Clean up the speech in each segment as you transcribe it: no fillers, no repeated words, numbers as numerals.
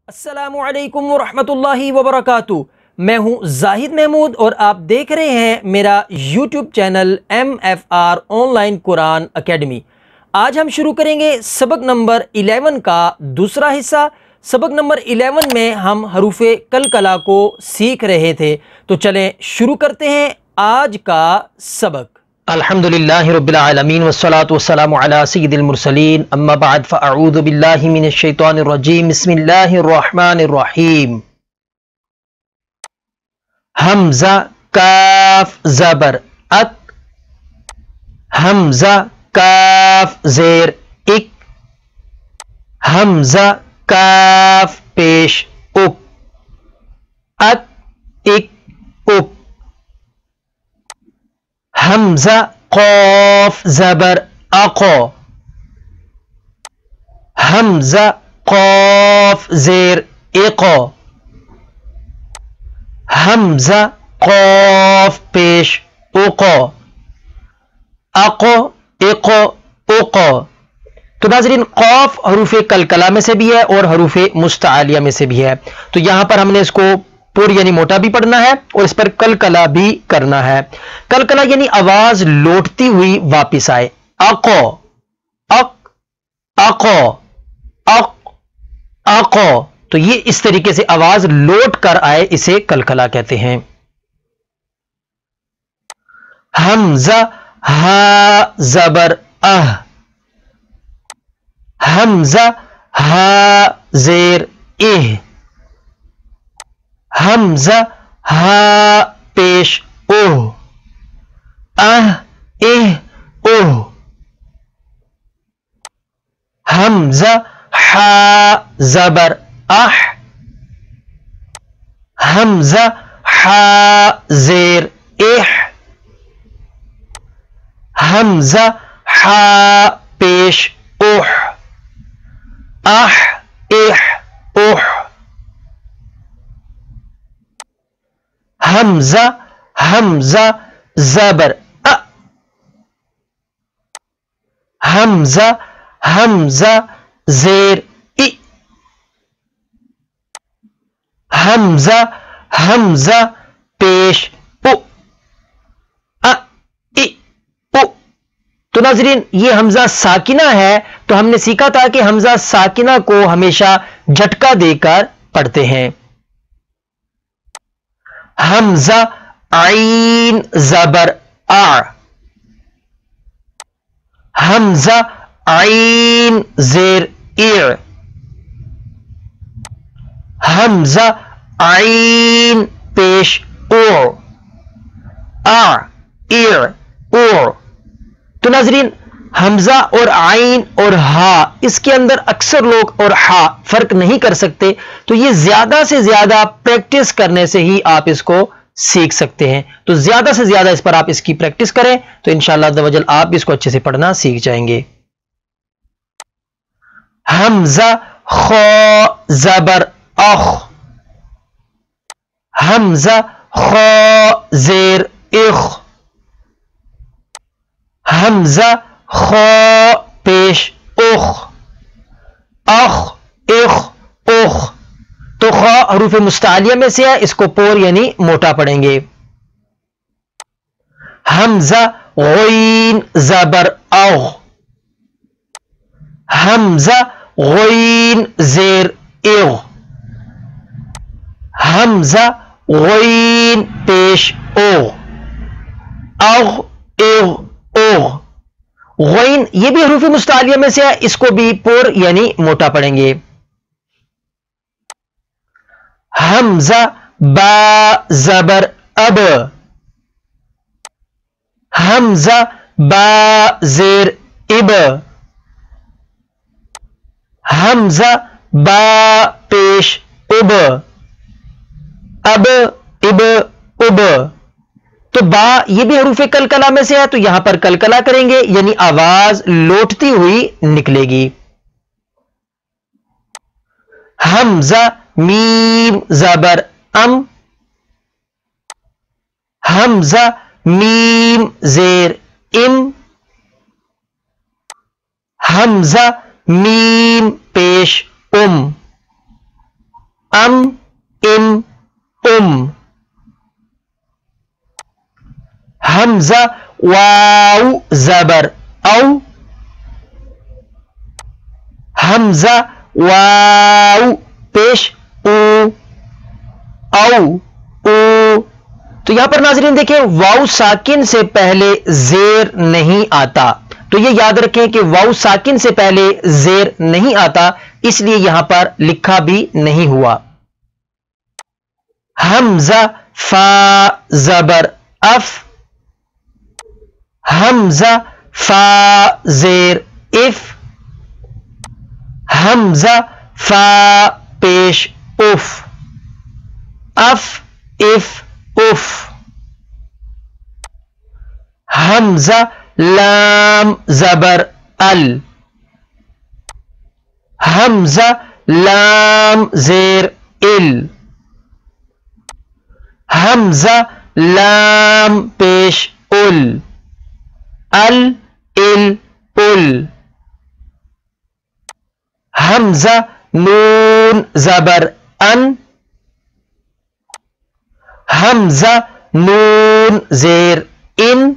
अस्सलामुअलैकुम वरहमतुल्लाहि वबरकातुहू। मैं हूं जाहिद महमूद और आप देख रहे हैं मेरा YouTube channel MFR online Quran academy. आज हम शुरू करेंगे सबक नंबर 11 का दूसरा हिस्सा। सबक नंबर 11 में हम हरूफे कलकला को सीख रहे थे, तो चलें शुरू करते हैं आज का सबक। अल्हम्दुलिल्लाहि रब्बिल आलमीन वस्सलातु वस्सलामु अला सय्यिदिल मुरसलीन अम्मा बाद फ़अऊज़ु बिल्लाहि मिनश शैतानिर रजीम बिस्मिल्लाहिर रहमानिर रहीम। हमज़ा काफ ज़बर अक, हमज़ा काफ ज़ेर इक, हमज़ा काफ पेश उक, अक इक उक। हमज़ा क़ाफ ज़बर अक़, हमज़ा क़ाफ ज़ेर इक़, हमज़ा क़ाफ पेश उक़, अक़ इक़ उक़। तो नाज़रीन, क़ाफ हरूफ़े कलकला में से भी है और हरूफ़े मुस्तआलिया में से भी है। तो यहां पर हमने इसको पुर यानी मोटा भी पढ़ना है और इस पर कलकला भी करना है। कलकला यानी आवाज लौटती हुई वापिस आए। अक़ अक़ अक़ अक़ अक़, तो ये इस तरीके से आवाज लौट कर आए, इसे कलकला कहते हैं। हमज़ा हा ज़बर अह, हमज़ा हा ज़ेर इह, हमज़ा हा पेश ओह, अह इह ओह। हमज़ा हा ज़बर अह, हमज़ा हा ज़ेर इह, हमज़ा हा पेश ओह, अह इह ओह। हमज़ा हमज़ा ज़बर अ, हमज़ा हमज़ा ज़ेर इ, हमज़ा हमज़ा पेश उ, अ इ उ। तो नाज़रीन, ये हमज़ा साकिना है, तो हमने सीखा था कि हमज़ा साकिना को हमेशा झटका देकर पढ़ते हैं। हमज़ा आइन ज़बर आ, हमज़ा आइन ज़ेर इर, हमज़ा आइन पेश ओ, आ इर ओ। तो नाज़रीन, हमज़ा और आइन और हा, इसके अंदर अक्सर लोग और हा फर्क नहीं कर सकते, तो ये ज्यादा से ज्यादा प्रैक्टिस करने से ही आप इसको सीख सकते हैं। तो ज्यादा से ज्यादा इस पर आप इसकी प्रैक्टिस करें, तो इंशाअल्लाह अज़्ज़ व जल आप इसको अच्छे से पढ़ना सीख जाएंगे। हमज़ा ख ज़बर अख, हमज़ा ख ज़ेर इख, हमज़ा ख पेश उख, अख इख उख। तो ख हरूफ़े मुस्तालिया में से है, इसको पोर यानी मोटा पढ़ेंगे। हमज़ा गईन ज़बर औ, हमज़ा गईन ज़ेर इग़, हमज़ा गईन पेश ओ, अग़ इग़ ओग़। गईन ये भी हरूफ़े मुस्तालिया में से है, इसको भी पोर यानी मोटा पढ़ेंगे। हमज़ा बा ज़बर अब, हमज़ा बा ज़ेर इब, हमज़ा बा पेश उब, अब इब उब। तो बा ये भी हरूफ़े कलकला में से है, तो यहां पर कलकला करेंगे यानी आवाज लौटती हुई निकलेगी। हमज़ा मीम ज़बर अम, हमज़ा मीम ज़ेर इम, हमज़ा मीम पेश حمزہ واو زبر او، حمزہ واو پیش او، او او۔ تو یہاں پر ناظرین دیکھیں واو ساکن سے پہلے زیر نہیں آتا، تو یہ یاد رکھیں کہ واو ساکن سے پہلے زیر نہیں آتا، اس لیے یہاں پر لکھا بھی نہیں ہوا۔ حمزہ فا زبر اف، حمزہ فا زیر اف، حمزہ فا پیش اف، اف اف اف۔ حمزہ لام زبر ال، حمزہ لام زیر ال، حمزہ لام پیش ال، ال ال ال۔ حمزہ نون زبر ان، حمزہ نون زیر ان،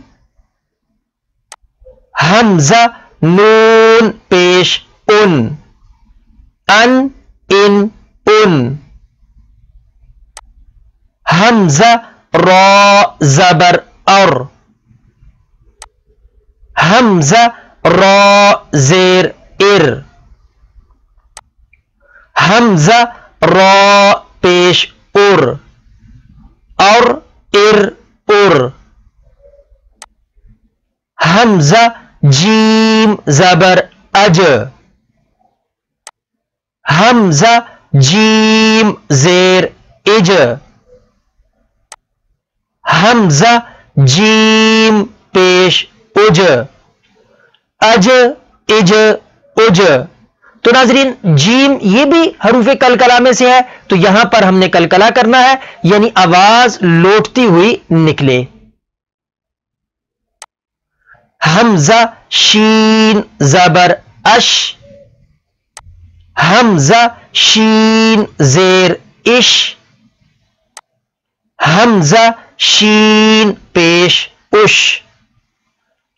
حمزہ نون پیش ان، ان ان ان۔ حمزہ را زبر اور، حمزہ را زیر ار، حمزہ را پیش ار، اور ار ار۔ حمزہ جیم زبر اج، حمزہ جیم زیر اج، حمزہ جیم پیش اج، اج اج اج۔ تو ناظرین جیم یہ بھی حروف کلکلہ میں سے ہے، تو یہاں پر ہم نے کلکلہ کرنا ہے، یعنی آواز لوٹتی ہوئی نکلے۔ حمزہ شین زبر اش، حمزہ شین زیر اش، حمزہ شین پیش اش،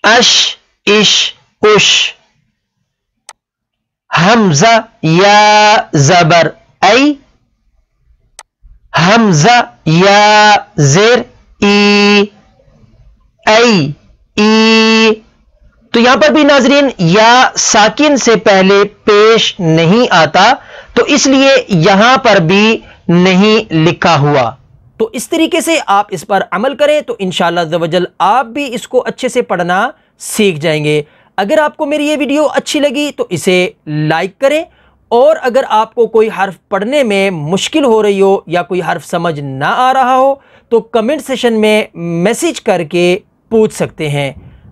اش اش اش۔ حمزہ یا زبر ای، حمزہ یا زیر ای، ای ای۔ تو یہاں پر بھی ناظرین یا ساکن سے پہلے پیش نہیں آتا، تو اس لیے یہاں پر بھی نہیں لکھا ہوا۔ تو اس طریقے سے آپ اس پر عمل کریں تو انشاءاللہ عز و جل آپ بھی اس کو اچھے سے پڑھنا سیکھ جائیں گے۔ اگر آپ کو میری یہ ویڈیو اچھی لگی تو اسے لائک کریں، اور اگر آپ کو کوئی حرف پڑھنے میں مشکل ہو رہی ہو یا کوئی حرف سمجھ نہ آ رہا ہو تو کمنٹ سیشن میں میسج کر کے پوچھ سکتے ہیں۔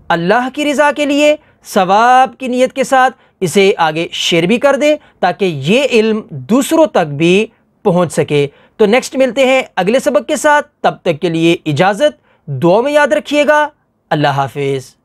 اللہ کی رضا کے لیے ثواب کی نیت کے ساتھ اسے آگے شیئر بھی کر دیں تاکہ یہ علم دوسروں تک بھی پہنچ سکے۔ تو نیکسٹ ملتے ہیں اگلے سبق کے ساتھ، تب تک کے لیے اجازت، دعا میں یاد رکھیے گا۔ اللہ حافظ۔